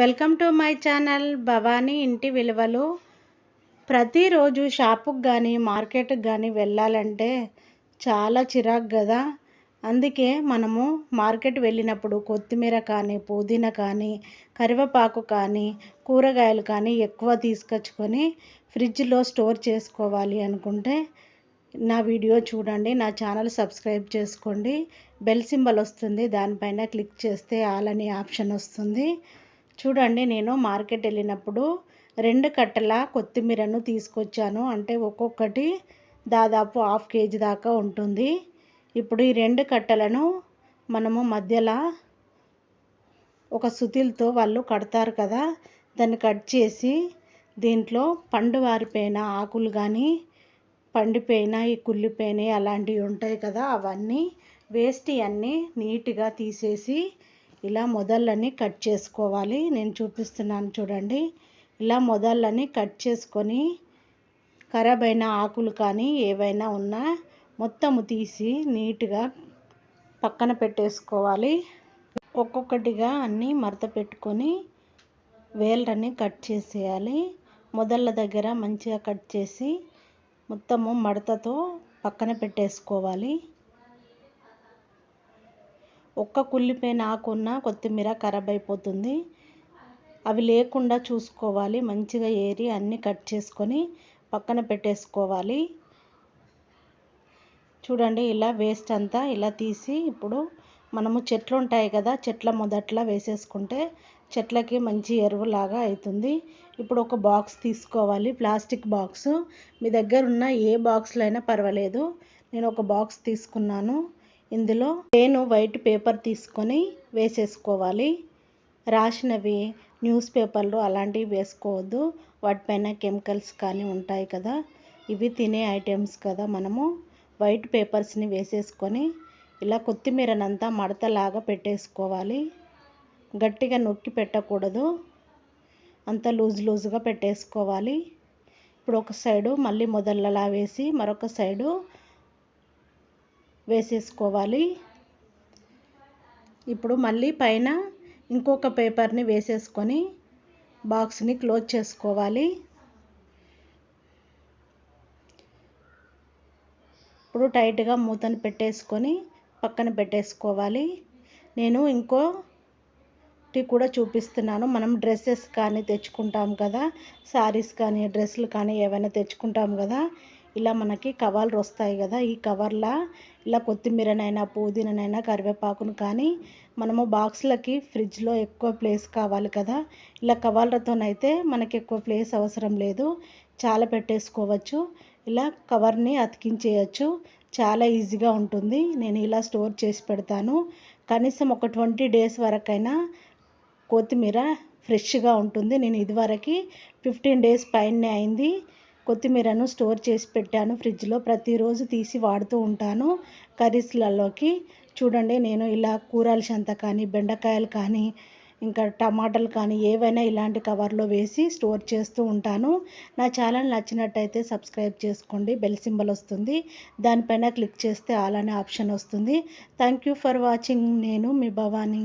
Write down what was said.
Welcome to my channel Bhavani ఇంటి విలువలు. ప్రతిరోజు షాపుకి కానీ మార్కెట్కి కానీ వెళ్ళాలంటే చాలా చిరాకు కదా. అందుకే మనము మార్కెట్ వెళ్ళినప్పుడు కొత్తిమీర కానీ పుదీనా కానీ కరివేపాకు కానీ కూరగాయలు కానీ ఎక్కువ తీసుకొచ్చుకొని ఫ్రిడ్జ్లో స్టోర్ చేసుకోవాలి అనుకుంటే నా వీడియో చూడండి. నా ఛానల్ సబ్స్క్రైబ్ చేసుకోండి. బెల్ సింబల్ వస్తుంది, దానిపైన క్లిక్ చేస్తే ఆల్ అనే ఆప్షన్ వస్తుంది. చూడండి, నేను మార్కెట్ వెళ్ళినప్పుడు 2 కట్టల కొత్తిమీరను తీసుకొచ్చాను. అంటే ఒక్కొక్కటి దాదాపు 1/2 కేజీ దాకా ఉంటుంది. ఇప్పుడు ఈ 2 కట్టలను మనము మధ్యలో ఒక సుతిలతో వాళ్ళు కడతారు కదా, దాన్ని కట్ చేసి దీంట్లో పండు వారిపోయిన ఆకులు కానీ పండిపోయిన ఈ కుళ్ళిపోయిన అలాంటివి ఉంటాయి కదా, అవన్నీ వేస్ట్ అన్నీ నీట్గా తీసేసి ఇలా మొదళ్ళని కట్ చేసుకోవాలి. నేను చూపిస్తున్నాను చూడండి. ఇలా మొదళ్ళని కట్ చేసుకొని ఖరాబ్ అయిన ఆకులు కానీ ఏవైనా ఉన్నా మొత్తము తీసి నీట్గా పక్కన పెట్టేసుకోవాలి. ఒక్కొక్కటిగా అన్నీ మడత పెట్టుకొని వేళ్ళని కట్ చేసేయాలి. మొదళ్ళ దగ్గర మంచిగా కట్ చేసి మొత్తము మడతతో పక్కన పెట్టేసుకోవాలి. ఒక్క కుళ్ళిపోయిన ఆకున్న కొత్తిమీర ఖరాబ్ అయిపోతుంది. అవి లేకుండా చూసుకోవాలి. మంచిగా ఏరి అన్నీ కట్ చేసుకొని పక్కన పెట్టేసుకోవాలి. చూడండి, ఇలా వేస్ట్ అంతా ఇలా తీసి ఇప్పుడు మనము చెట్లు ఉంటాయి కదా, చెట్ల మొదట్లో వేసేసుకుంటే చెట్లకి మంచి ఎరువులాగా అవుతుంది. ఇప్పుడు ఒక బాక్స్ తీసుకోవాలి, ప్లాస్టిక్ బాక్సు. మీ దగ్గర ఉన్న ఏ బాక్స్లో అయినా పర్వాలేదు. నేను ఒక బాక్స్ తీసుకున్నాను. ఇందులో నేను వైట్ పేపర్ తీసుకొని వేసేసుకోవాలి. రాసినవి న్యూస్ పేపర్లు అలాంటివి వేసుకోవద్దు. వాటిపైన కెమికల్స్ కానీ ఉంటాయి కదా, ఇవి తినే ఐటమ్స్ కదా. మనము వైట్ పేపర్స్ని వేసేసుకొని ఇలా కొత్తిమీరనంతా మడతలాగా పెట్టేసుకోవాలి. గట్టిగా నొక్కి పెట్టకూడదు, అంత లూజుగా పెట్టేసుకోవాలి. ఇప్పుడు ఒక సైడు మళ్ళీ మొదలలా వేసి మరొక సైడు వేసేసుకోవాలి. ఇప్పుడు మళ్ళీ పైన ఇంకొక పేపర్ని వేసేసుకొని బాక్స్ని క్లోజ్ చేసుకోవాలి. ఇప్పుడు టైట్గా మూతను పెట్టేసుకొని పక్కన పెట్టేసుకోవాలి. నేను ఇంకోటి కూడా చూపిస్తున్నాను. మనం డ్రెస్సెస్ కానీ తెచ్చుకుంటాం కదా, శారీస్ కానీ డ్రెస్సులు కానీ ఏమైనా తెచ్చుకుంటాం కదా, ఇలా మనకి కవర్లు వస్తాయి కదా, ఈ కవర్లా ఇలా కొత్తిమీరనైనా పుదీనానైనా కరివేపాకును కానీ మనము బాక్స్లకి ఫ్రిడ్జ్లో ఎక్కువ ప్లేస్ కావాలి కదా, ఇలా కవర్లతోనైతే మనకి ఎక్కువ ప్లేస్ అవసరం లేదు, చాలా పెట్టేసుకోవచ్చు. ఇలా కవర్ని అతికించేయచ్చు, చాలా ఈజీగా ఉంటుంది. నేను ఇలా స్టోర్ చేసి పెడతాను. కనీసం ఒక 20 డేస్ వరకైనా కొత్తిమీర ఫ్రెష్గా ఉంటుంది. నేను ఇదివరకు 15 డేస్ పైనే అయింది కొత్తిమీరను స్టోర్ చేసి పెట్టాను ఫ్రిడ్జ్లో. ప్రతిరోజు తీసి వాడుతూ ఉంటాను కర్రీస్లలోకి. చూడండి, నేను ఇలా కూరల సంత కానీ బెండకాయలు కానీ ఇంకా టమాటాలు కానీ ఏవైనా ఇలాంటి కవర్లో వేసి స్టోర్ చేస్తూ ఉంటాను. నా ఛానల్ నచ్చినట్టయితే సబ్స్క్రైబ్ చేసుకోండి. బెల్ సింబల్ వస్తుంది, దానిపైన క్లిక్ చేస్తే ఆల్ అనే ఆప్షన్ వస్తుంది. Thank you for watching. నేను మీ భవానీ.